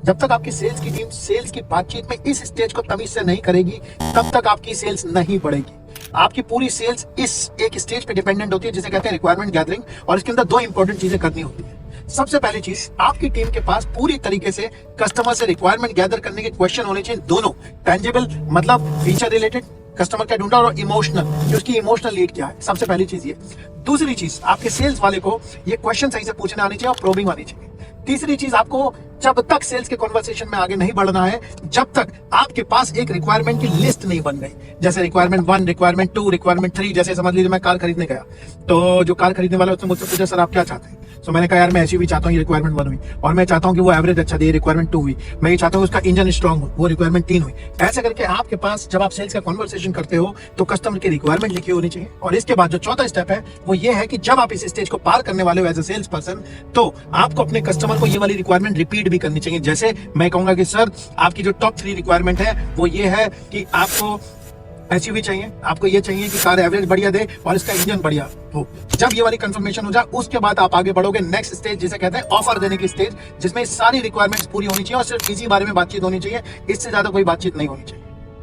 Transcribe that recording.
जब तक आपकी सेल्स की टीम सेल्स की बातचीत में इस स्टेज को तमीज से नहीं करेगी, तब तक आपकी सेल्स नहीं बढ़ेगी। आपकी पूरी सेल्स इस एक स्टेज पे डिपेंडेंट होती है जिसे कहते हैं रिक्वायरमेंट गैदरिंग, और इसके अंदर दो इंपॉर्टेंट चीजें करनी होती है। सबसे पहली चीज, आपकी टीम के पास पूरी तरीके से कस्टमर से रिक्वायरमेंट गैदर करने के क्वेश्चन होने चाहिए, दोनों टेंजिबल मतलब फीचर रिलेटेड, कस्टमर क्या ढूंढा, और इमोशनल कि उसकी इमोशनल नीड क्या है। सबसे पहली चीज ये। दूसरी चीज, आपके सेल्स वाले को ये क्वेश्चन सही से पूछने आनी चाहिए और प्रोबिंग आनी चाहिए। तीसरी चीज, आपको जब तक सेल्स के कॉन्वर्सेशन में आगे नहीं बढ़ना है, जब तक आपके पास एक रिक्वायरमेंट की लिस्ट नहीं बन गई, जैसे रिक्वायरमेंट 1, रिक्वायरमेंट 2, रिक्वायरमेंट 3। जैसे समझ लीजिए मैं कार खरीदने गया, तो जो कार खरीदने वाला उसने मुझसे पूछा सर आप क्या चाहते हैं, तो मैंने कहा यार मैं एसयूवी चाहता हूँ, ये रिक्वायरमेंट 1 हुई, और मैं चाहता हूँ कि वो एवरेज अच्छा दे, रिक्वायरमेंट 2 हुई, मैं ये चाहता हूँ उसका इंजन स्ट्रॉन्ग हो, वो रिक्वायरमेंट 3 हुई। ऐसे करके आपके पास जब आप सेल्स का कॉन्वर्सेशन करते हो तो कस्टमर की रिक्वायरमेंट लिखी होनी चाहिए। और इसके बाद जो चौथा स्टेप है वो ये है कि जब आप इस स्टेज को पार करने वाले हो एज ए सेल्स पर्सन, तो आपको अपने कस्टमर को ये वाली रिक्वायरमेंट रिपीट भी करनी चाहिए। जैसे मैं कहूंगा कि सर आपकी जो टॉप 3 रिक्वायरमेंट है वो ये है कि आपको एसयूवी चाहिए, आपको ये चाहिए कि कार एवरेज बढ़िया दे और इसका इंजन बढ़िया हो। जब ये वाली कंफर्मेशन हो जाए उसके बाद आप आगे बढ़ोगे नेक्स्ट स्टेज जिसे कहते हैं ऑफर देने की स्टेज, जिसमें सारी रिक्वायरमेंट्स पूरी होनी चाहिए और सिर्फ इसी बारे में बातचीत होनी चाहिए, इससे ज्यादा कोई बातचीत नहीं होनी चाहिए।